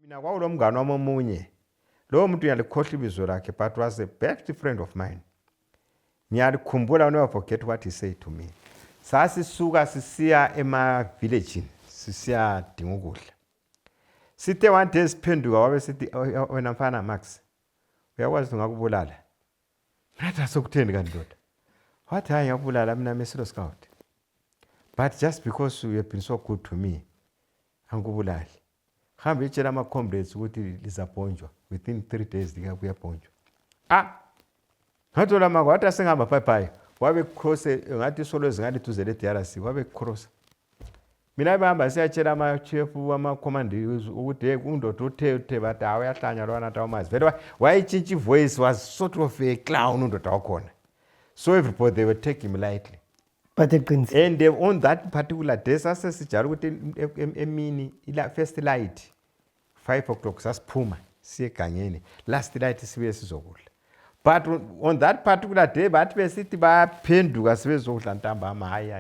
Mina kwawulomngane wami omunye lo muntu uyalikhohlwa ibizo lakhe but was a best friend of mine. Ngiyalikhumbula, never forget what he said to me. Sasisuka sisiya ema-village sisiya dinga ukudla. Sithe one day siphenduka wabe sithi wena mfana Max uyakwazi ngakubulala. Ngathi asokutheni kanti ndoda? Wathi hayi ngakubulala mina mesilo scout. But just because you have been so good to me angikubulali. Hambe itshela ama-comrades ukuthi lizabhonjwa within 3 days kuyabhonjwa. Ngathola maka wathi asengihamba bye wabe crosse ngathi isolo ezingathi tuze le-DRC wabe cross. Mina behamba siyatshela ama-chief ama-command ukuthi undoda uthe bathi uyahlanya lwana tawumazi. Vele wayitshintsha ivoice, was sort of a clown undoda wakhona. So everybody they were taking him lightly. But and on that particular day sasesijala ukuthi emini first light 5 o'clock sasiphuma siye egangeni, last light sibuye sizokudla. But on that particular day bathi besithi baphenduka sebezokudla ntambama hayi.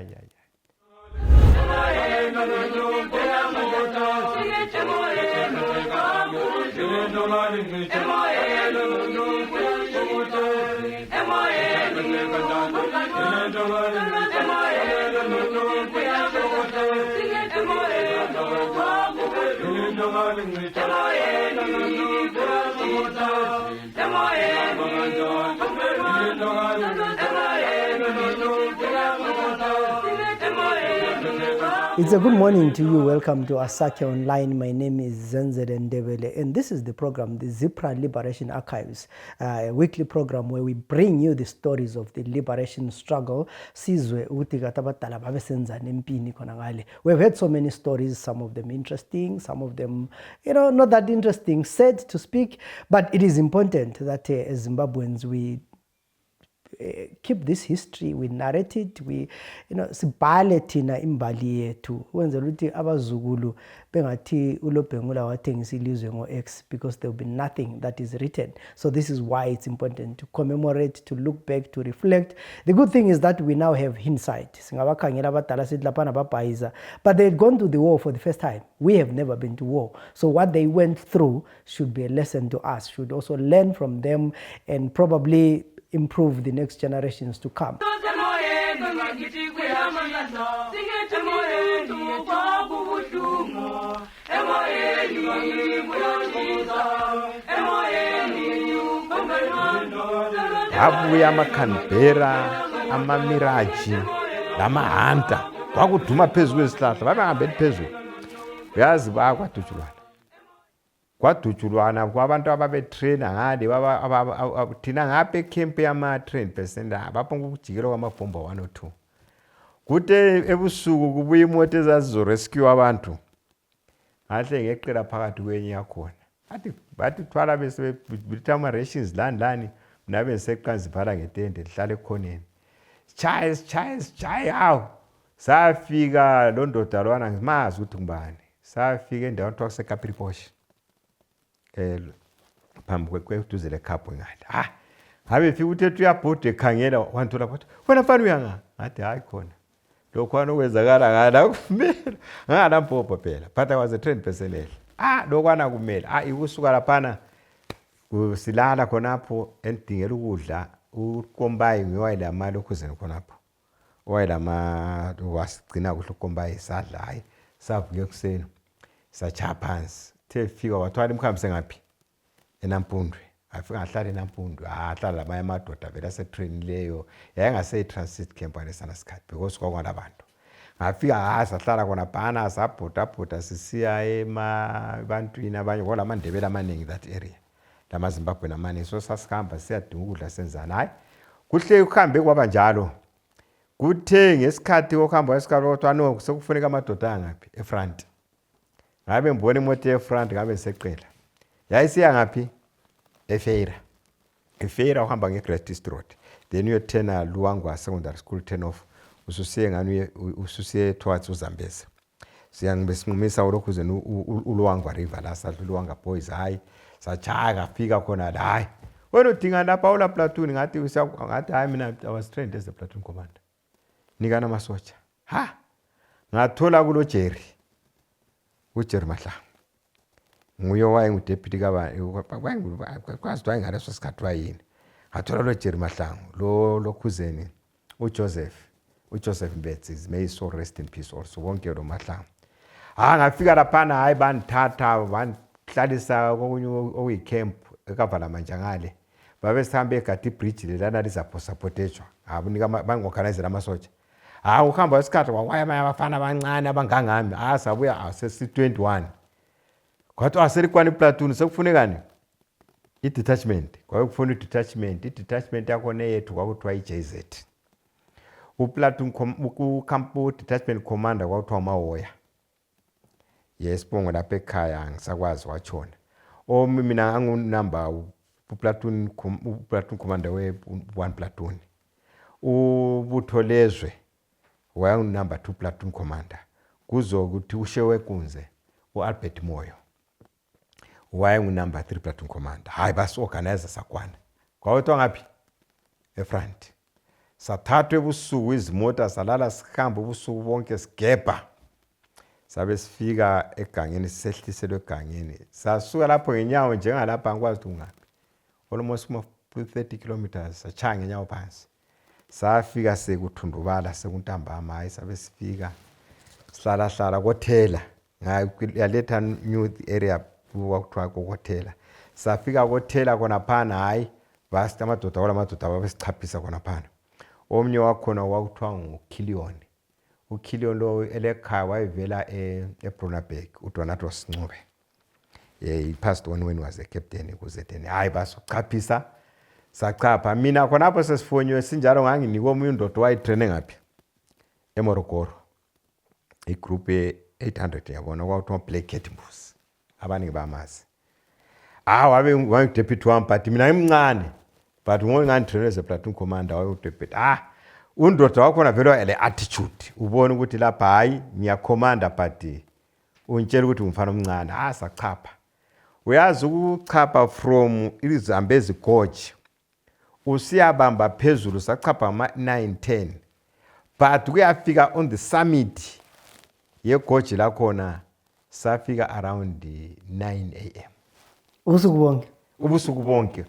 It's a good morning to you. Welcome to Asake Online. My name is Zenzele Ndebele, and this is the program, the Zipra Liberation Archives, a weekly program where we bring you the stories of the liberation struggle. Sizwe ukuthi katabatala babesenza nempini khona ngale. We've heard so many stories, some of them interesting, some of them, not that interesting, sad to speak, but it is important that as Zimbabweans we keep this history, we narrate it, we sibhale thina imbali yethu wenzela ukuthi abazukulu bengathi uLobhengula wathengisa ilizwe ngo-X, because there will be nothing that is written. So this is why it's important to commemorate, to look back, to reflect. The good thing is that we now have hindsight. Singabakhangela abadala sithi lapha nababhayiza, but they had gone to the war for the first time. We have never been to war. So what they went through should be a lesson to us, should also learn from them and probably improve the next generations to come. Abuya amaKhanberra, amaMiraji, lamahanta kwakuduma phezulu kwesihlahla babehambe phezulu. Uyazi kwadutshulwana kwabantu ababetraina ngale thina ngapha ekhempe yama-train passenger baphonga ukujikela kwamabhomba 1 or 2. Kuthe ebusuku kubuya imoto ezazizorescue abantu. Ngahle ngeqela phakathi kwenye yakhona. Bathi thwala besebetha ama-rations lani mina bengiseqanzi phala ngetende lihlala ekhoneni. Chaya hawu. Safika lo ndoda lwana ngimazi ukuthi ngubani. Safika endaweni kuthiwa kuseKapriposh. Phambi kweduze lekhapho ngale. Ngabe fika uthethe uyabhuda ekhangela wanthola kwathi wena mfana uyanga. Ngathi hayi khona. Lokhwana okwenzakala ngala kumele. Ngalampopho phela. But I was a trained personnel. Lokwana kumele. Ikusuka laphana silala khonapho endingela ukudla uKombayi ngiwayela amali okhuzeni khonapho. Wayela wasigcina kuhle uKombayi sadla hayi. Savuke ekuseni. Sacha phansi. Fika wathwala imkhambise ngaphi eNampundwe. Afika ngahlala eNampundwe, ahlala labanye amadoda vele asetrain leyo yayingase transit camp alesana sikhathi because kwakwalabantu. Ngafika sahlala khona phana sabhuda sisiya ebantwini abanye ngolamandebele amaningi that area. LamaZimbabwe namaningi, so sasikhamba siyadinga ukudla senzani. Hayi kuhle ukuhambe kwaba njalo. Kuthe ngesikhathi okuhamba esikalo kodwa no sekufuneka amadoda angaphi efront. Ngabe ngibona imoto efront ngabe ngiseqela. Yayisiya ngaphi? eFeira uhamba ngeGreat Road. Then uyothena Luangwa Secondary School turn off. Ususiye ngani ususiye towards uZambezi. Siyangibesinqumisa ulokhuzeni uLuangwa River la sadlula uLuangwa Boys hayi. Sajaya ngafika khona la hayi. Wena udinga lapha ula platoon ngathi hayi mina I was trained as a platoon commander. Nikana masotsha. Ngathola kulo Jerry. uJerry Mahlangu. nguye wayengudeputy kwazi wayengaleso sikhathi wayini ngathola lo Jerry Mahlangu lo khuzeni uJoseph Mbetsi, may his soul rest in peace also, wonke lo Mahlangu. Ngafika laphana hayi banithatha banihlalisa kokunye okuyicamp eKavala Manjangale. Babe sihambe egadi bridge lelana lizaphosapotejwa. Abanika bangoorganizela amasotsha. Ukuhamba isikhathi kwaya abafana abancane abangangami. Sabuya sesi 21. Kwathi aselikwana iplatoon sekufunekani? I-detachment. Kwakufuna i-detachment. I-detachment yakhona yethu kwakuthiwa i-JZ. Uplatoon detachment commander kwakuthiwa uMawoya. Yesibongo lapha ekhaya ngisakwazi watshona. Mina ngangunumber uplatoon commander we-1 platoon. Ubutholezwe wayengunumber 2 platoon commander. Kuzokuthi uShewe Kunze uAlbert Moyo wayengunumber 3 platoon commander. Hayi basi-organizer sakwana. Kwawethiwa ngaphi? Efront. Sathathwe ebusuku izimota salala sihamba ubusuku bonke sigebha. Sabe sifika egangeni sehliselwe egangeni. Sasuka lapho ngenyawo njengalapha angikwazi ukuthi ungaphi. Almost 30 kilometers sachanga ngenyawo phansi. Safika sekuthundubala sekuntambama hayi sabe sifika sihlala kothela. Ngayaletha youth area kwakuthiwa kothela. Safika kothela khona phana hayi basi amadoda babesichaphisa khona phana. Omnye wakhona kwakuthiwa nguKhiliyoni. uKhiliyoni lo elekhaya wayevela eBrunaberg uDonatus Ncube. He passed on when he was a captain kuZN. Hayi basuchaphisa sachapha mina khonapho sesifonywe sinjalo nganginika omunye undodo wayitraine ngaphi eMorogoro. Igroup e800 yabona kwakuthiwa Black Cat Mbuzi. Abaningi bamazi. Wabe deputy wami but mina ngimncane. But ngone trainer as a platoon commander waye deputy. Undoda wakhona vele ele attitude. Ubona ukuthi lapha hayi ngiyacommanda but untshela ukuthi umfana omncane. Sachapha. Uyazi ukuchapha from iZambezi Gorge. Usiyabamba phezulu sachapha ama 9-10. But kuyafika on the summit yeGorge la khona safika around 9 AM. Ubusuku bonke.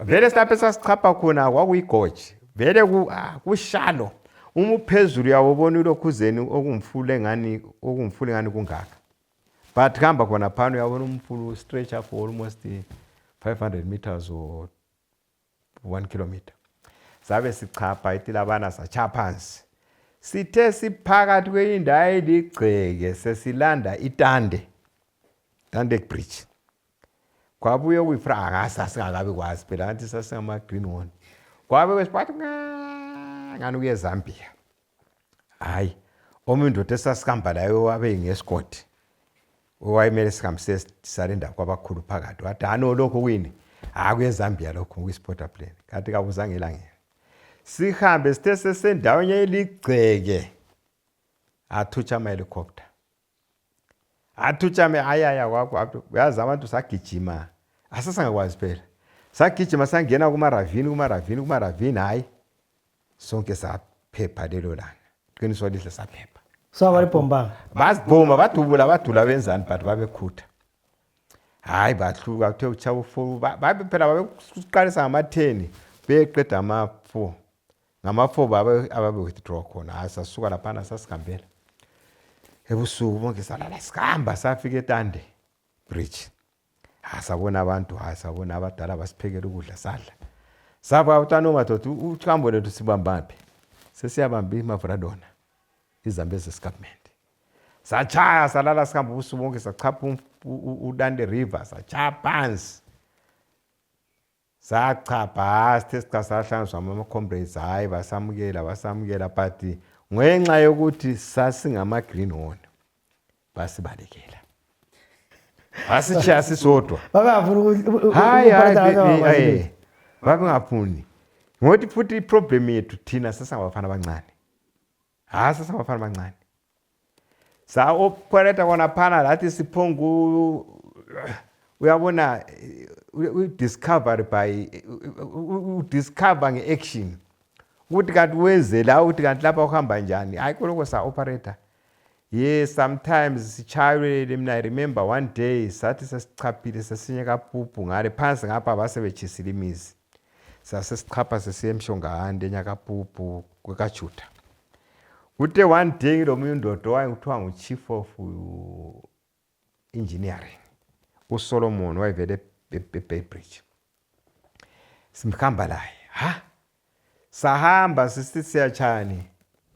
Vele saphe sasichapha khona kwakuyiGorge. Vele kushalo. Phezulu yawubona ulokhuzeni okumfule ngani kungaka. But hamba khona phano yabona umfulu stretcher for almost 500 meters or 1 kilometer. Sabe sichapha itilabana sacha phansi. Sithe siphakathi kweindawo eligceke sesilanda iTande Bridge. Kwabuye kuyifranga sasingakabi kwazi phela ngathi sasingama green one. Kwabe wesipathi ngani kuye Zambia. Hayi omuntu esasihamba layo wabe ngescot. Owayemele sihambe surrender kwabakhulu phakathi. Wathi lokho kuyini? Kuye Zambia lokho kwisporter plane. Kanti kabuzange elangeni. Sihambe sithe sesendaweni eligceke. Athutsha ama helicopter. Ayaya kwakho uyazi abantu sagijima. Asasangakwazi phela. Sagijima sangena kumaravini hayi. Sonke saphepha lelo langa. Qiniso lihle saphepha. So abalibhombanga. Basibhoma badula benzani but babekhutha. Hayi bahluka uthe uchaba u4 babe phela babeqalisa ngama10 beqeda ama4. Ngama4 ababe withdraw khona. Sasuka lapha sasihambela. Ebusuku bonke salala sikhamba safika eTande Bridge. Sabona abantu, sabona abadala basiphekela ukudla sadla. Saba utano madoda uhambo lethu sibambaphi. Sesiyabamba iMavradona. Izambezi escarpment. Sachaya salala sikhamba ubusuku bonke sachapha uDande River sachaya phansi. Sachapha sithe sicasahlanzwa ama comrades hayi basamukela but ngenxa yokuthi sasingama green horn basibalekela. Basichaya sisodwa. Hayi babengafuni. Ngothi futhi iproblem yethu thina sasingabafana abancane. Sasingabafana abancane. Sa operate kona phana lathi siphongu uyabona discover ngeaction. Ukuthi kanti wenzela ukuthi kanti lapha uhamba njani. Hayi koloko sa operator Yes, sometimes sichaywe mina I remember one day sathi sesichaphile sesinye kaPupu ngale phansi ngapha basebechisile imizi. Sasesichapha sesiye eMshongahande enyakaPupu kwekaJuda. Kuthe one day lo munye indoda wayekuthiwa nguchief of engineering uSolomon wayevele eBay Bridge. Simkhamba laye. Sahamba sisiyachani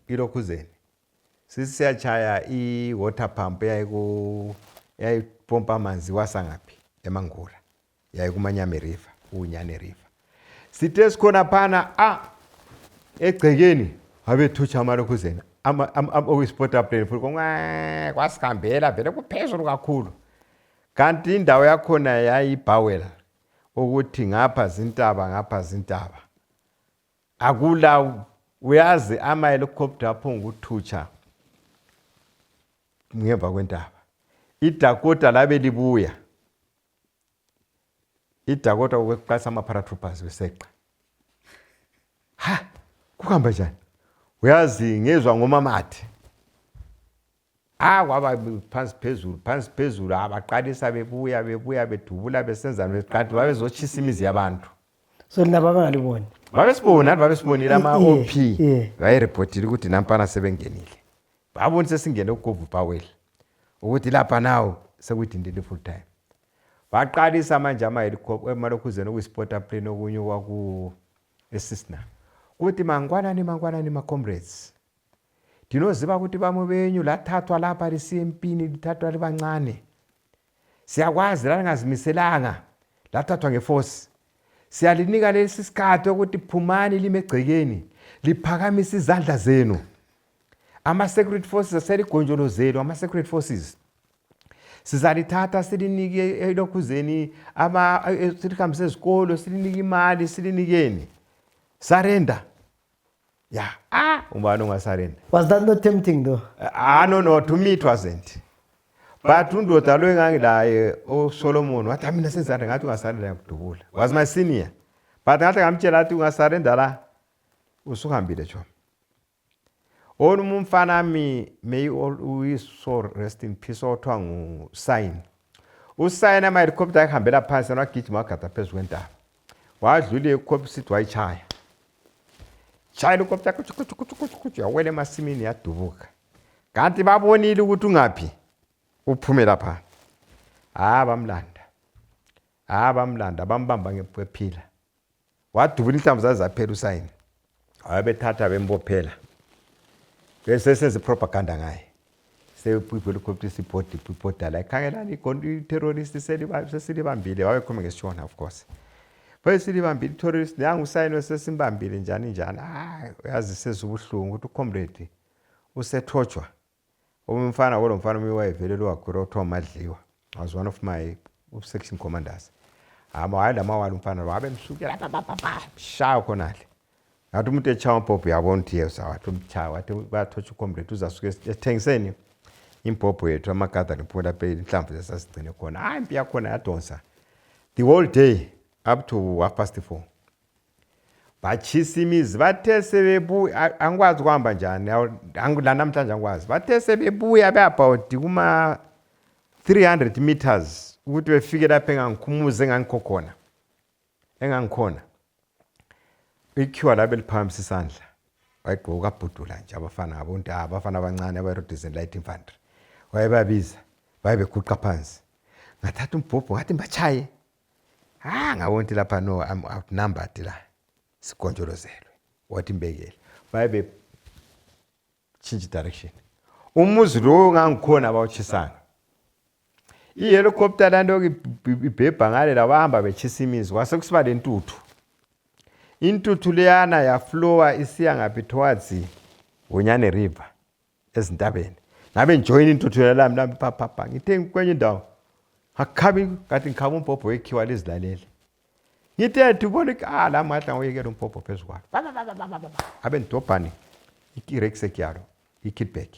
iLokhuzeni. Sisiyachaya iwater pump yayipompa amanzi wasangaphi eMangura. Yayikumanyame river, uNyane river. Sithe sikhona phana egcekeni abethutsha amaLokhuzeni. Okuyisport plane futhi kwasikhambela vele kuphezulu kakhulu. Kanti indawo yakhona yayibhawela ukuthi ngapha zintaba. Akula uyazi ama-helicopter aphonga ukuthutsha ngemva kwentaba. iDakota labe libuya. iDakota ukuqasa ama-paratroopers beseqa. Kuhamba njani? Uyazi ngezwa ngoMamathe. Kwaba phansi phezulu abaqalisa bebuya bedubula besenzana beqadi babezochisa imizi yabantu. So laba bangaliboni. Babesibonile ama-OP. Bayireportile ukuthi nampana sebengenile. Babona sesingene uGovu Powell. Ukuthi lapha nawo sekuyidindile full time. Baqalisa manje ama-helicopter eMalokhuzeni okuyisport plane okunye kwaku eSisna. Ukuthi mangwanani ma-comrades. Dinoziba ukuthi bamo benyu lathathwa lapha liSempini lithathwa libancane. Siyakwazi la ngazimiselanga lathathwa ngeforce. Siyalinika lesi sikhathi ukuthi phumani limegcekeni liphakamisa izandla zenu. Ama-security forces aseligonjolozelo ama-security forces. Sizalithatha silinike eLokhuzeni silihambise ezikolo silinike imali silinikeni. Surrender. Ubani ungasarenda. Was that not tempting though? No, to me it wasn't. But undoda lo engangilaye uSolomon wathi mina senzani ngathi ungasarenda yakudubula. Was my senior. But ngathi ngamtshela athi ungasarenda la usuhambile Jomo. Umfana may we so rest in peace othiwa nguSign. uSign ama-helicopter ayihambela phansi wagijima wagada phezu kwentaba. Wadlula eCopsit wayichaya. Helicopter yawela emasimini yadubuka. Kanti babonile ukuthi ungaphi uphume lapha. Bamlanda bambamba ngephila. Wadubula inhlamvu zazaphela uSign. Wabethatha bembophela. Bese senze propaganda ngaye. Helicopter sipota la khangelani i-terrorist sesilibambile wayekhuluma ngesishona of course. Silibambile terrorist nanguSign sesimbambile njani. Uyazi sezubuhlungu ukuthi ucomrade usethotshwa. Umfana mfana wayevele wakhura othiwa Madliwa. Was one of my section commanders. Wala umfana wabemsukela shaya khonale. Ngathi umuntu echaya umpopho yabona ukuthi yesa wathi umchaya wathi bathotsha ucomrade uzasuke ethengiseni impopho yethu amagada liphula phe inhlamvu zesasigcine khona. Impi yakhona yadonsa the whole day up to 4:30. Bachisa imizi bathe sebebuya angikwazi kuhamba njani la namhlanje angikwazi. Bathe sebebuya beabout kuma 300 meters ukuthi befike lapha engangikhumuze engangikhona. Iqhiwa labe liphakamisa isandla. Wayigqoka abhudula nje abafana abafana abancane abaRhodes Light Infantry. Wayebabiza bayebeguqa phansi. Ngathatha umbhobho ngathi mbachaye. Ngawonti lapha no I'm outnumbered la. Sigonjolozelwe. Wathi mbekele. Baye change direction. Umuzi lo ngangikhona abawuchisanga. I-helicopter lanto ibhebha ngale la bahamba bechisa imizi kwase kusiba lentuthu. Intuthu leyana yaflowa isiya ngaphi towards uNyane river ezintabeni. Ngabe ngijoin intuthu lami papa ngithe kwenye indawo. Akhabi kathi ngikhaba umpopho wekhiwa lezilaleli. Ngithe tubone la mahla ngoyekela umpopho phezulu kwakhe. Abe ndobhani ikirex yalo ikitback.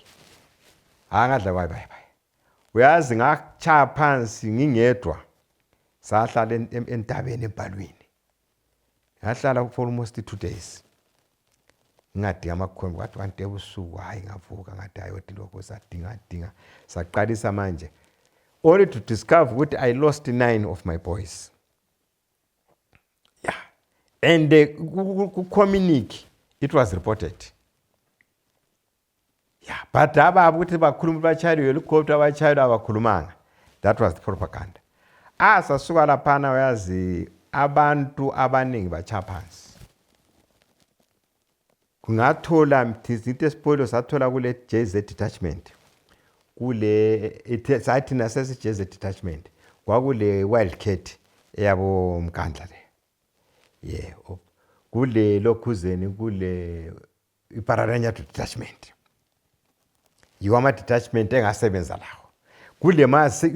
Ngadla bye. Uyazi ngachaya phansi ngingedwa. Sahlala entabeni eBhalwini. Ngahlala for almost 2 days. ngadinga amakhombi wathi wante ebusuku hayi ngavuka ngathi ayoti lokho sadinga saqalisa manje only to discover ukuthi I lost 9 of my boys. Yeah. And ku-community it was reported. Yeah, but ababa ukuthi bakhuluma bachayela helicopter abachayela abakhulumanga. That was the propaganda. Sasuka laphana uyazi abantu abaningi bachaphansi. Kungathola mthizite spoilo sathola kule JZ detachment. Kule sathi nasesi JZ detachment. Kwakule Wildcat eyabo Mkandla le. Yeah, kule Lokhuzeni kule iPararanya detachment. Yiwama detachment engasebenza lawo. Kule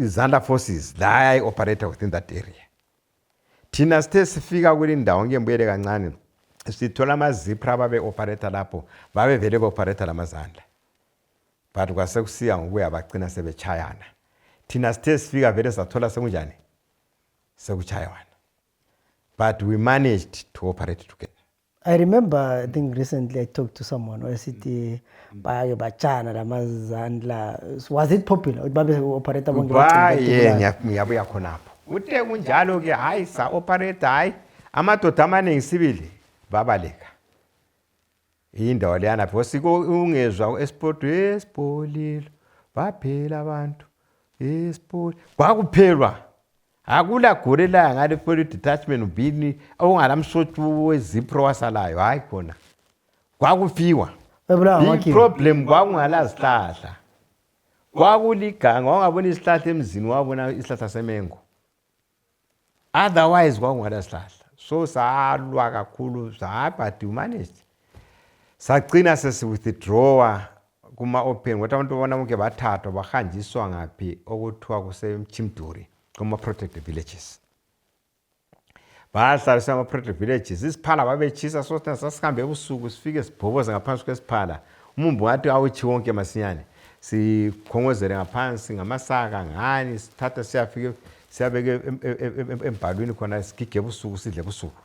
Zanda forces la operate within that area. Thina sithe sifika kule ndawo ngembuyele kancane sithola amazipra babe operator lapho babe vele operator lamazandla. But kwasekusiya ngokuya bagcina sebechayana. Thina sithe sifika vele sathola sekunjani sekuchayana. But we managed to operate together. I remember, I think recently I talked to someone who said, Bachana, Ramazandla. Was it popular? Operator ngiyabuya khonapho. Uthe kunjalo ke hayi sa operator hayi amadoda amaningi sibili babaleka. Indawo leyana phosiko ungezwa esipolilo baphela abantu esipoli kwakuphelwa. Akula gorilla ngale police detachment ubini awungalamsotshu wezipro wasalayo hayi khona. Kwakufiwa. Problem kwakungala sihlahla. Kwakuliganga wangabona isihlahla emzini wabona isihlahla semengo. Otherwise kwakungala sihlahla. So salwa kakhulu but we managed. Sagcina sesi withdraw kuma open ngoba abantu bona bonke bathathwa bahanjiswa ngaphi okuthiwa kuseMchimduri kuma protected villages. Bahlaliswa ama protected villages isiphala babechisa so sasihambe ebusuku sifike sibhoboza ngaphansi kwesiphala. Umumbu wathi awuchi wonke masinyane. Sikhongozele ngaphansi ngamasaka ngani sithatha siyafike siyabeke embhalweni khona sigige ebusuku sidle ebusuku.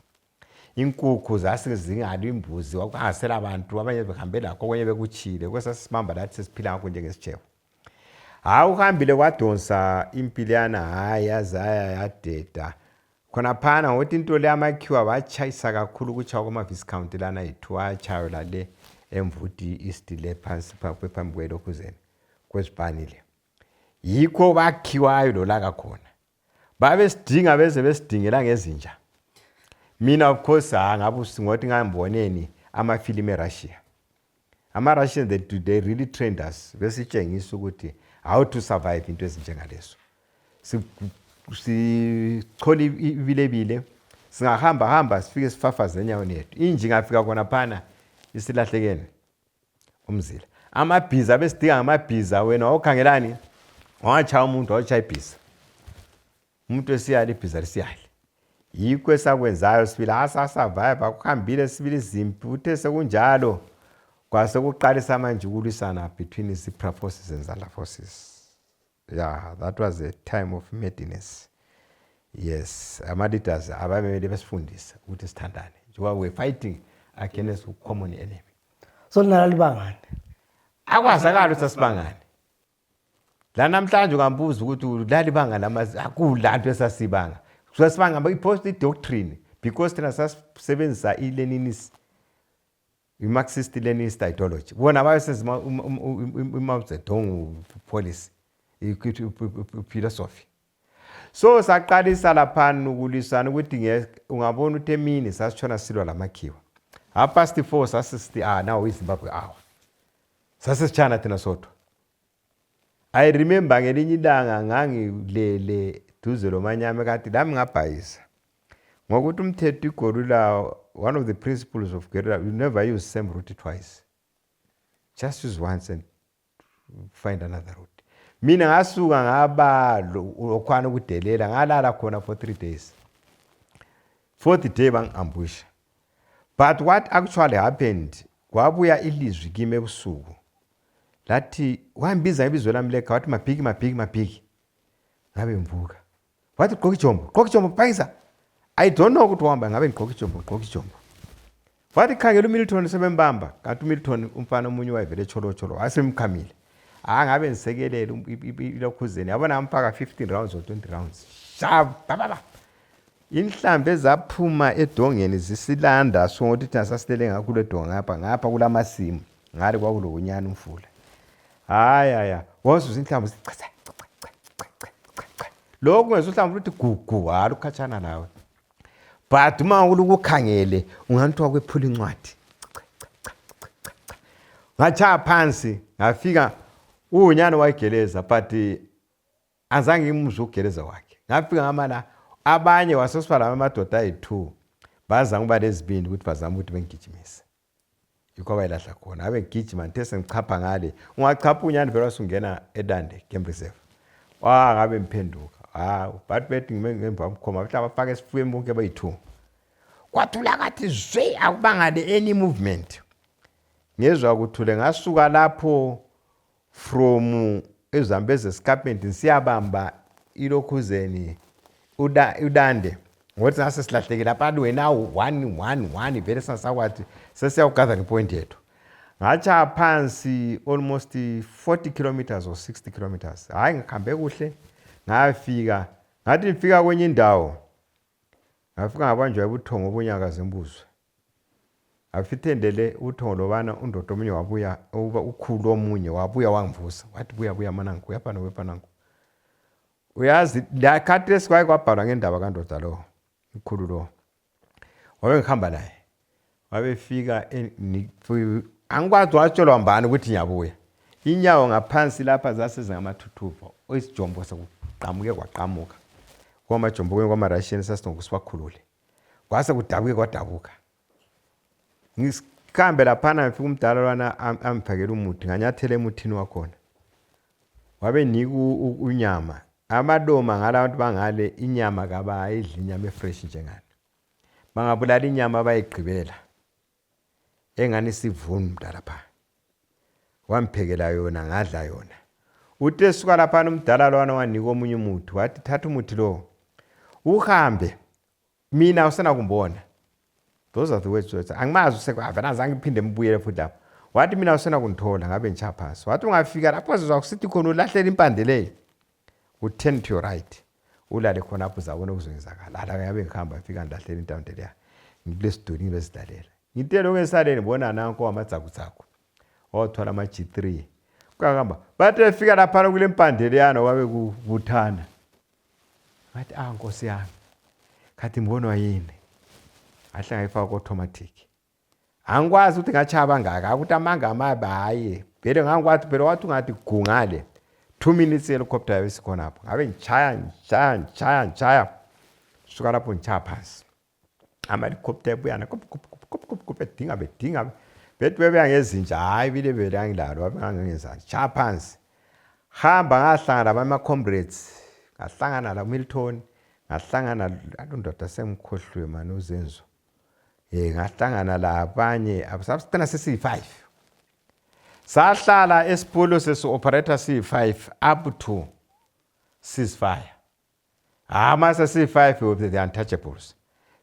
Inkukhu zasike zingali imbuzi wakuhasela abantu abanye behambela lakho kwenye bekuchile kwesasibamba lathi sesiphila ngakho njengesijebo. Uhambile kwadonsa impilana hayi yazaya yadeda. Khona phana ngokuthi into le amakhiwa bachayisa kakhulu kuchawa kuma viscount lana yithiwa chayo la le emvuti east le phansi phambi kweLokhuzeni kwesibhanile. Yikho bakhiwayo lo la kakhona. Babe sidinga beze besidingela ngezinja. Mina of course ngabusi ngothi ngamboneni amafilm eRussia. Russians they really trained us besitshengisa ukuthi how to survive into ezinjengalezo. Sicholi ibilebile singahamba sifike sifafaze enyaweni yethu. Inji ngafika khona phana isilahlekene umzila. Amabhiza besidinga amabhiza wena okhangelani wacha umuntu wachaya ibhiza. Umuntu esiyali ibhiza lisiyali. Yikho esakwenzayo sibila survive akuhambile sibili izimpi uthe sekunjalo kwase kuqalisa manje ukulisana between iZipra forces and Zanda forces. Yeah, that was a time of madness. Yes, ama leaders abamele besifundisa ukuthi sithandane. Njengoba we fighting against a common enemy. So nalibangani. Akwazakala sasibangani. La namhlanje ngambuza ukuthi lalibanga lamazi akulanto esasibanga. Sasibanga ipost doctrine because thina sasebenzisa iLeninist Marxist Leninist ideology. Bona bayesenzima Mao Zedong policy philosophy. So saqalisa laphana ukulisana ukuthi ungabona ukuthi emini sasitshona silwa lamakhiwa. 4:30 sasithi now iZimbabwe hour. Sasisichana thina sodwa. I remember ngelinye ilanga ngangilele duze loManyama kathi lami ngabhayisa. Ngokuthi umthetho igorilla one of the principles of guerrilla you never use same route twice. Just use once and find another route. Mina ngasuka ngaba lokwana ukudelela ngalala khona for 3 days. 4th day bang-ambush. But what actually happened kwabuya ilizwi kimi ebusuku. Lathi wambiza ibizo lami leka wathi mapiki. Ngabe mvuka. Wathi gqoka ijombo bhayisa. I don't know ukuthi uhamba ngabe ngigqoka ijombo. wathi khangela uMilton sebembamba kanti uMilton umfana omunye wayevele cholo wasemkhamile ngabe nisekelele ilokhuzeni yabona amfaka 15 rounds or 20 rounds baba inhlambe ezaphuma edongeni zisilanda so ngokuthi thina sasilele ngakule donga ngapha kulamasimu ngale kwakulonyana umfula haya wazuza inhlambe zichacha lokho ngezuhlambe ukuthi gugu ukhatshana nawe but uma ukukhangele unganithiwa kwephula incwadi ngachaya phansi ngafika unyana wayigeleza but azange ngimuzwe ukugeleza wakhe ngafika ngamala abanye wasesifala amadoda ayi2 bazange ukuba lezibindi ukuthi bazama ukuthi bengigijimise yikho bayilahla khona abe ngigijima ngithe sengichapha ngale ungachapha unyana vele wasungena eDande Game Reserve ngabe mphenduka but bethi ngemva komkhoma mhlawumbe bafaka esifuyeni bonke bayi2 kwathula kathi zwe akubangale any movement ngezwe ukuthule ngasuka lapho from eZambezi escarpment siyabamba ilokhuzeni uDande ngothi sase silahlekile lapha wena 1 vele sasakwathi sesiyawugather ngepoint yethu ngacha phansi almost 40 kilometers or 60 kilometers hayi ngikhambe kuhle ngafika ngathi ngifika kwenye indawo ngafika ngabanjwa ubuthongo obunyaka zembuzwe afithendele uthongo lobana undodo omunye wabuya ukhulu omunye wabuya wangivusa wathi buya manangu uyapha wepanangu uyazi la khathesi kwabhalwa ngendaba kandoda lo ukhulu lo wabe ngihamba naye wabefika angikwazi watshelwa mbani ukuthi ngiyabuya inyawo ngaphansi lapha zaseze ngamathuthuva isijombo sokuqhamuke kwaqhamuka kwamajombo kwamarashiyeni sasinokusibakhulule kwase kudabuke kwadabuka ngisikhambe laphana ngifika umdala lwana amphakela umuthi nganyathele emuthini wakhona wabe niku unyama amadoma ngalabantu bangale inyama kabayidla inyama efresh njengani bangabulala inyama bayigqibela engani sivunu umdala pha wamphekela yona ngadla yona uthe suka lapha umdala lwana wanika omunye umuthi wathi thatha umuthi lo uhambe mina usena kumbona those are the words angimazi usekwavana azange iphinde mbuyele futhi lapho wathi mina usena kunithola ngabe ngichaphasi wathi ungafika lapho sizwa kusithi khona ulahlela impande leyo u10 to your right ulale khona apho uzabona ukuzongizakala la yabe ngihamba ngifika ngilahlela intande leya ngikule sidoni besidalela ngitelo ngesaleni bona nanko wamadzakudzako wathola ama G3 kwahamba bathi efika lapha kule impande leyana wabe kubuthana wathi nkosi yami khathi mbonwa yini ahlanga ifaka automatic angikwazi ukuthi ngachaba ngaka ukuthi amanga amabe hayi vele ngangikwathi phela wathi ungathi gungale 2 minutes helicopter yesikhona lapho ngabe ngichaya suka lapho ngichaya phansi ama helicopter ebuyana kop bedinga bethi bebeya ngezinja hayi vele angilalo abangenza chaya phansi hamba ngahlangana nabama comrades ngahlangana la Milton ngahlangana nalondoda semkhohlwe manje uzenzo ngahlangana labanye abasabsitana sesi5 sahlala esipolo operator C5 up to ceasefire mase C5 with the untouchables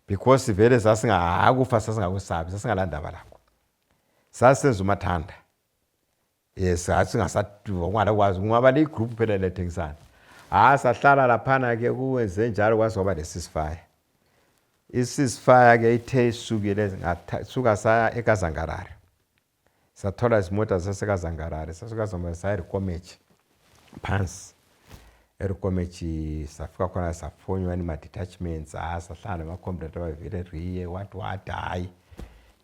because vele sasingakufa sasingakusabi sasingalandaba lakho sasenza umathanda sasingasathiwa ungakwazi ungaba le group phela lethengisana sahlala laphana ke kuwenze njalo kwazoba le ceasefire i-ceasefire ke ithe isukile ngasuka saya eKazangarare sathola izimota zaseKazangarare sasuka zoma sayiRikomechi phansi eRikomechi safika khona safonywa ni detachments sahlala ama-comrade abavele riye what hayi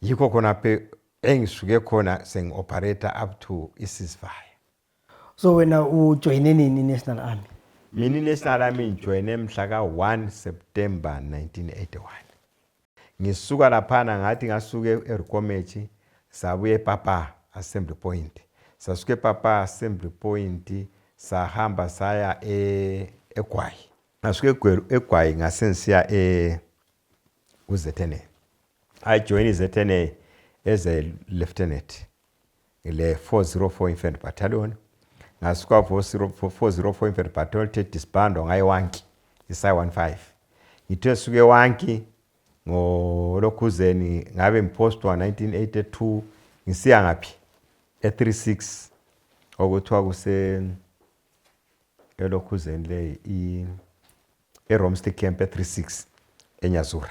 yikho khona phe engisuke khona sengi-operator up to i-ceasefire. So wena ujoyine nini National Army? Mina i-National Army ngijoyine mhla ka-1 September 1981 ngisuka laphana ngathi ngasuke eRikomechi sabuye ePapa Assembly Point sasuke ePapa Assembly Point sahamba saya eGwayi ngasuke eGwayi ngasensiya uZethene I joined Zetene as a lieutenant ile 404 Infantry Battalion ngasuka 404 Infantry Battalion disbando ngayiwanki isay 15 ngithe suke wanki ngolokhuzeni ngabe ngipostwa 1982 ngisiya ngaphi e36 okuthiwa kuse elokhuzeni le eRomstey camp e36 eNyazura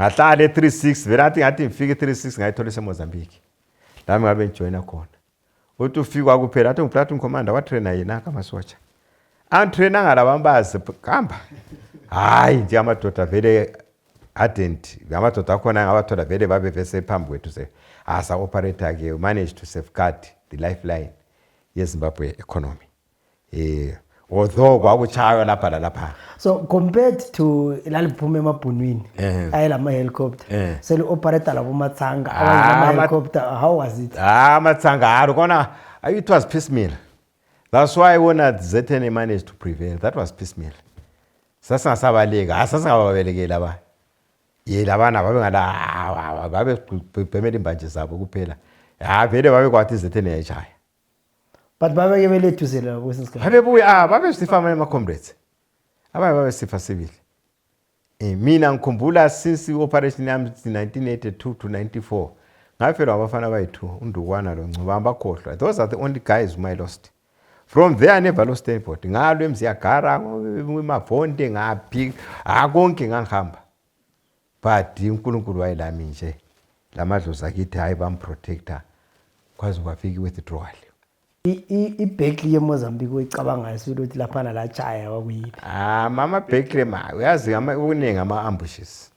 ngahlala e36 verathi ngathi ngifike e36 ngayithola eseMozambique lami ngabe ngijoina khona uthi ufika kuphela athi ngiplatoon commander wa trainer yena kamasotsha antrainer ngalabambazi hamba hayi nje amadoda vele ardent amadoda akhona ngabathola vele babe vese phambi kwethu se asa operator ke manage to safeguard the lifeline yeZimbabwe economy although kwakuchaywa lapha so compared to laliphume emabhunwini ayelama helicopter sele operator labo matsanga awayelama helicopter how was it matsanga kona it was piecemeal. That's why when ZN managed to prevail, that was piecemeal. Sasa sabaleka asasingababelekeli aba yelabana babe bemele imbanje zabo kuphela vele babe kwathi ZN yayishaya but babe ke beleduzela kwesinsikhathi babebuya babe sifama ema comrades babe sifa civil mina ngikhumbula since operation yami 1982 to 94 ngafela abafana bayithu uNdukwana lo Ncubamba bakhohlwa. Those are the only guys whom I lost. From there I never lost anybody. Ngalo emziyagara ngimavonde ngaphi akonke ngangihamba. But uNkulunkulu wayelami nje lamadlozi akithi hayi bamprotector kwaze kwafika withdrawal. iBerkeley eMozambique uyicabanga ukuthi lapha la chaya kwakuyipi mama Berkeley uyazi uningi ama-ambushes.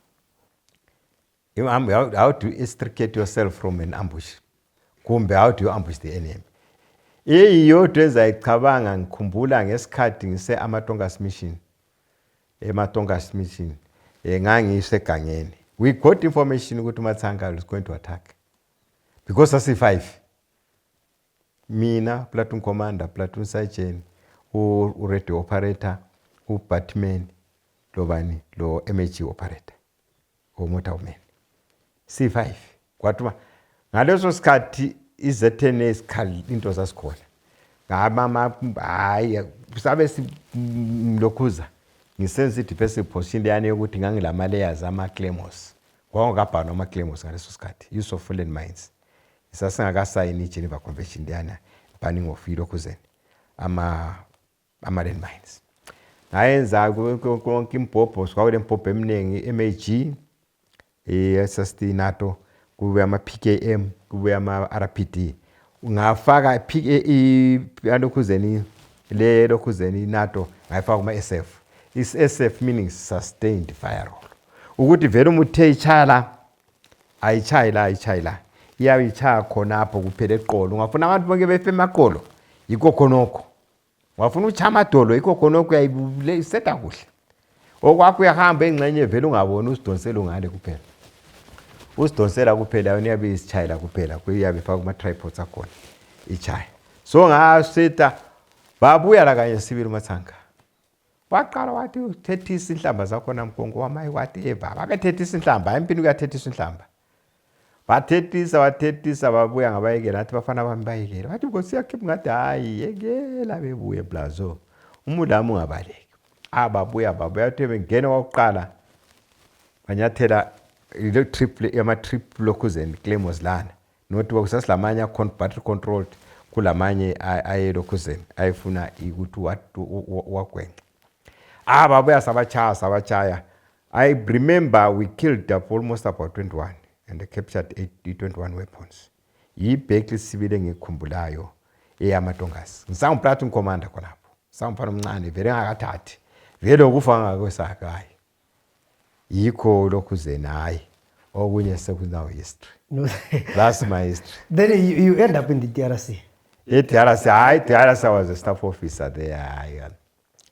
How do you extricate yourself from an ambush? Kumbe how do you ambush the enemy? Iyodwa ezayicabanga ngikhumbula ngesikhathi ngise amaTongas mission. EmaTongas mission ngangisegangeni. We got information ukuthi uMatsanga is going to attack. Because asi 5. Mina, platoon commander, platoon sergeant, radio operator, batman, lo MHG operator, motorman. C5. Kwathiwa ngaleso sikhathi iZN esikhali into zasikhona. Ngama hayi sabe silokhuza. Ngisenza i-defensive position yani yokuthi ngangilama layers ama-claymores. Kwangabhana ama-claymores ngaleso sikhathi. Use of fallen mines. Sasingakasayini iGeneva Convention yana banning of ilokhuzeni ama-land mines. Ngayenza konke impopho kwakule impopho eminingi MAG SST NATO kube ama-PKM kube ama-RPD ungafaka lokhuzeni NATO ngayifaka kuma-SF is-SF meaning sustained firewall ukuthi vele umuthe ichala ayichayila iyabe ichaya khonapho kuphela eqolo ungafuna abantu bonke befe emaqolo yikho khonokho wafuna ucha amadolo yikho khonokho uyayiseta kuhle okwakho uyahamba engxenye vele ungabona usidonsela ngale kuphela usidonsela kuphela yona iyabe isichayila kuphela kuyabe faka kuma tripods akhona ichaya so ngaseta babuya la kanye civil Matsanga waqala wathi uthethisa inhlamba zakho namkongo wamayi wathi baba bethethisa inhlamba empini uyathethisa inhlamba wathethisa babuya ngabayekela nathi bafana bami bayekela wathi Nkosi yakhe ngathi hayi yekela bebuye blazo umulami ungabaleki babuya uthi bengena wokuqala banyathela ile triple ama-trip lokhuzeni claymores lana nothi kusasilamanye battery controlled kulamanye ayelokhuzeni ayifuna ukuthi wagwenqa babuya sabachaya. I remember we killed up almost about 21 and they captured 21 weapons. Berkeley civil engikhumbulayo eyamaTongas. Ngisangumplatoon commander khonapho. Sangumfana omncane vele ngakathathi. Vele ukufa ngakwesaka hayi. Yikho lokhuzeni hayi. Okunye sekunawo history. That's my history. Then you end up in the DRC. DRC was a staff officer there.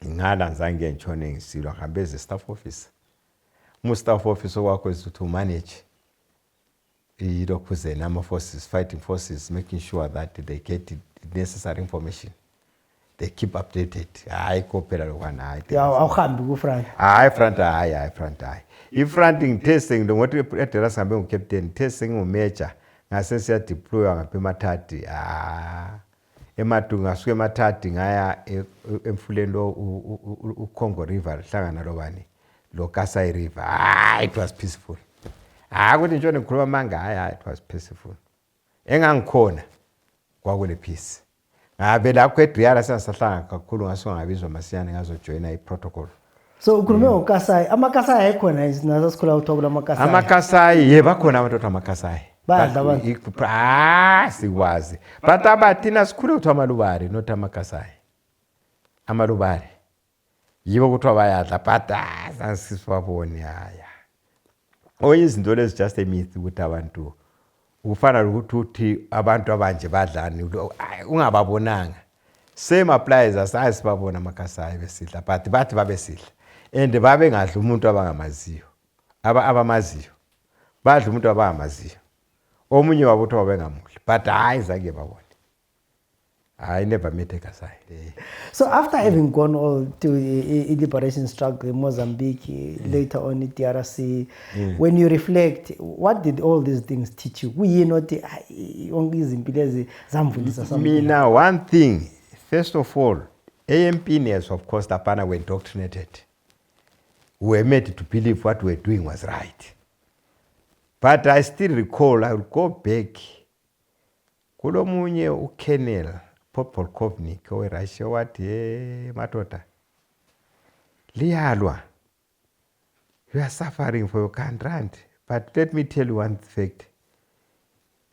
Ngala ngizange ngitshone ngisilwa ngihambe as a staff officer. Staff officer wakho is to manage ilokhuzeni ama-forces, fighting forces, making sure that they get the necessary information. They keep updated. Hayi kophela lokwana hayi. Awuhambi ku-front. Front. I-front ngithe ngokuthi eDellas ngihambe ngukaptain, ngithe sengingumajor ngase siya deploy ngapha eMatadi. Ngasuka eMatadi ngaya emfuleni lo uCongo River hlangana lo Kasai River, it was peaceful. Ukuthi nje ngikhuluma manga, it was peaceful. Engangikhona kwakule peace. Ngabe lapho eDRC sahlanga kakhulu ngaso ngabizwa masiyane ngazojoina iprotocol. So ukhulume ngoKasai, amakasai ayikhona nazo sikhula uthola amakasai. Amakasai yebo akhona abantu amakasai. Badla abantu. Sikwazi. But abathina sikhule kuthiwa amalubari not amakasai. Amalubari. Yibo kuthiwa bayadla but asisibaboni haya. Izinto lezi just a myth ukuthi abantu ufana ukuthi abantu abanje badlani ungababonanga. Same applies asasibabona amakasai besidla but bathi babesidla. And babe ngadla umuntu abangamaziyo. Abamaziyo. Badla umuntu abangamaziyo. Omunye wabo uthi wabengamuhle but hayi zake babona. I never met a Kasai. So after having gone all to liberation struggle in Mozambique, later on in DRC, when you reflect, what did all these things teach you? Now, one thing, first of all, AMPNers, of course, Tapana were indoctrinated. We were made to believe what we were doing was right. But I still recall, I will go back. Kulomunye uKenel, Polkovnik, oweRussia, wathi matota. Liyalwa. You are suffering for your country. But let me tell you one fact.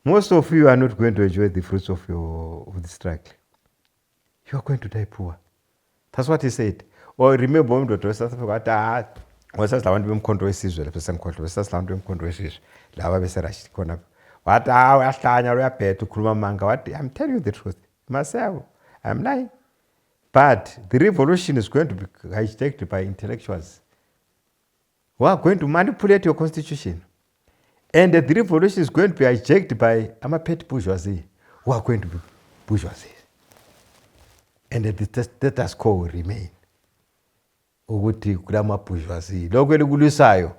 Most of you are not going to enjoy the fruits of the struggle. You are going to die poor. That's what he said. Or remember, wasasilawundi bemkhonto wesizwe lapho sengikhonto wasasilawundi bemkhonto wesizwe laba beseRussia khona wathi uyahlanya uyabhetha ukhuluma manga wathi I'm telling you the truth myself I'm lying but the revolution is going to be hijacked by intellectuals who are going to manipulate your constitution and the revolution is going to be hijacked by petty bourgeoisie who are going to be bourgeoisie and the status quo will remain ukuthi kulama bourgeoisie lokho elikulisayo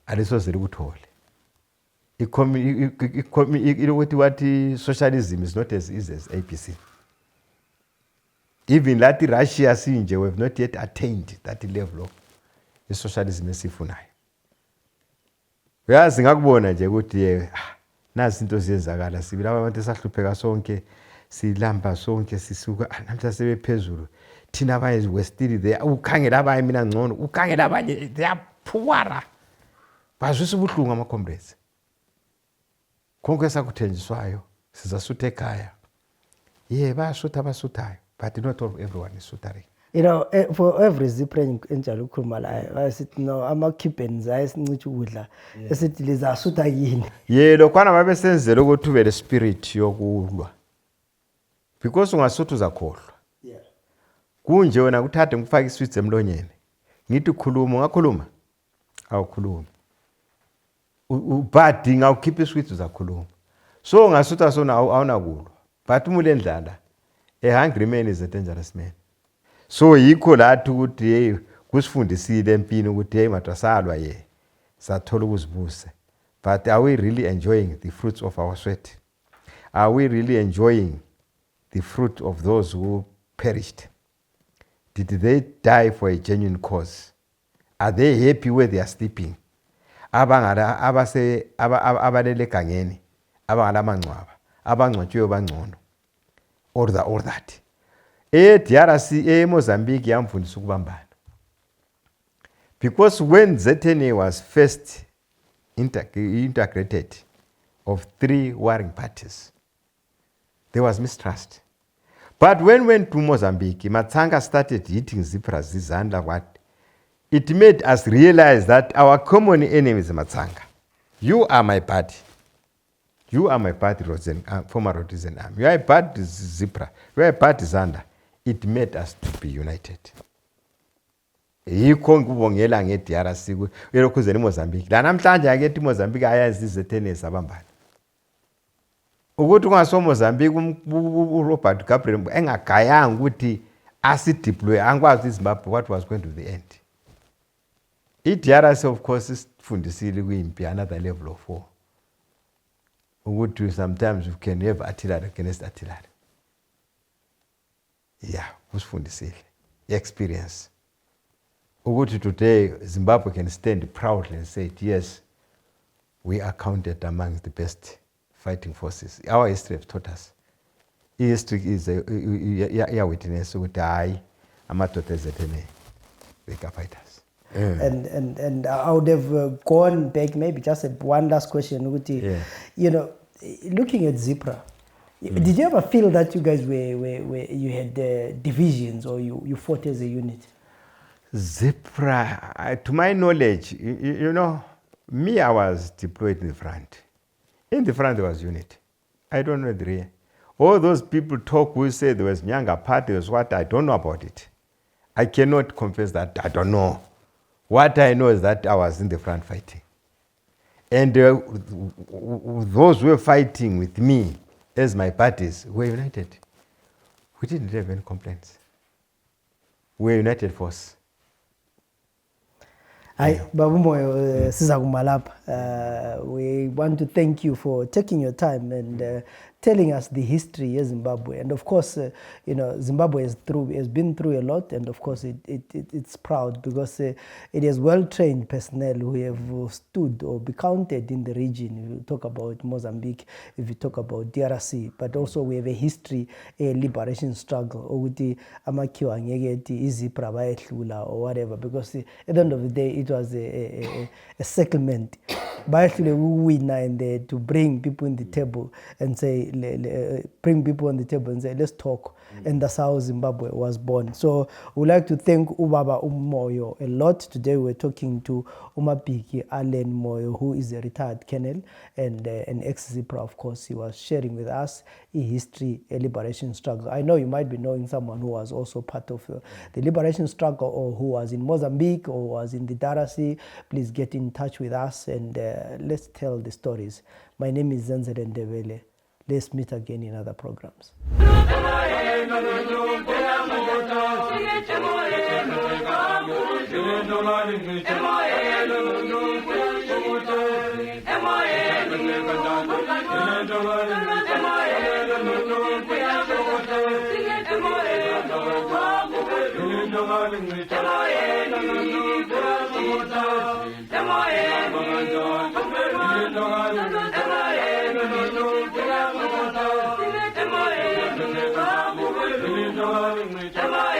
alisoze likuthole what socialism is not as easy as ABC. Even Latin Russia sinje we have not yet attained that level of socialism esifunayo. Uyazi ngakubona nje ukuthi nazi into ziyenzakala sibila abantu esahlupheka sonke silamba sonke sisuka namhla sebephezulu thina abanye we still there ukhangela abanye mina ngcono ukhangela abanye they are poor bazwisa ubuhlungu ama comrades konke sakuthenjiswayo sizasutha ekhaya bayasutha abasuthayo but not all everyone is suffering. You know, for every zipra enjalo ukhuluma la asithi no ama-Cubans ayesincithi ukudla esithi lizasutha yini lokhwana babesenzela ukuthi ube le spirit yokulwa because ungasutha uzakhohlwa kunje wena kuthathe ngifake iswitch emlonyeni ngithi khuluma ungakhuluma awukhuluma but ngawukhipha iswitch uzakhuluma so ungasutha sona awunakulwa but umule endlala a hungry man is a dangerous man so yikho lathi ukuthi kusifundisile empini ukuthi matrasalwa sathola ukuzibuse but are we really enjoying the fruits of our sweat? Are we really enjoying the fruit of those who perished? Did they die for a genuine cause? Are they happy where they are sleeping? Abalele kangeni, abangala mangcwaba, abangcwatshiwe bangcono. All that. DRC, Mozambique yamfundisa ukubambana. Because when ZNA was first integrated of 3 warring parties, there was mistrust. But when we went to Mozambique, Matsanga started hitting Zipras, Zizanda, what? It made us realize that our common enemy is Matsanga. You are my party. You are my party, former Rhodesian Army. You are a party Zipra. You are a party Zanda. It made us to be united. Yikho ngibongela ngeDRC elokuzeni Mozambique. La namhlanje akethi Mozambique ayazi izetene sabambana. Ukuthi ungaso Mozambique uRobert Gabriel engagayanga ukuthi asideploy angikwazi iZimbabwe what was going to the end. DRC of course isifundisile kuyimpi another level of war. Ukuthi sometimes you can have artillery against artillery. Yeah, usifundisile experience ukuthi today Zimbabwe can stand proudly and say, yes, we are counted among the best fighting forces. Our history has taught us. History is a witness ukuthi hayi amadoda ezethu they can fight us. And I would have gone back, maybe just one last question. Yeah. You know, looking at Zipra, did you ever feel that you guys you had divisions or you fought as a unit? Zipra, to my knowledge, you know, me, I was deployed in the front. In the front, there was unit. I don't know the real. All those people talk who say there was Nyanga party, there was what, I don't know about it. I cannot confess that I don't know. What I know is that I was in the front fighting. And those who were fighting with me as my parties were united. We didn't have any complaints. We were united force. Hi, Babu Moyo, Siza Kumalapa. We want to thank you for taking your time and telling us the history of Zimbabwe. And of course, you know, Zimbabwe has been through a lot, and of course it's proud because it has well-trained personnel who have stood or be counted in the region. If you talk about Mozambique, if you talk about DRC, but also we have a history, a liberation struggle, or or whatever, because at the end of the day, it was a settlement. But actually, we win in there to bring people in the table and say, bring people on the table and say, let's talk. And that's how Zimbabwe was born. So we'd like to thank Ubaba Moyo a lot. Today we're talking to Umapiki Allen Moyo, who is a retired colonel and an ex-Zipra, of course. He was sharing with us a history, a liberation struggle. I know you might be knowing someone who was also part of the liberation struggle, or who was in Mozambique or was in the DRC. Please get in touch with us and let's tell the stories. My name is Zenzele Ndebele. Let's meet again in other programs. Am I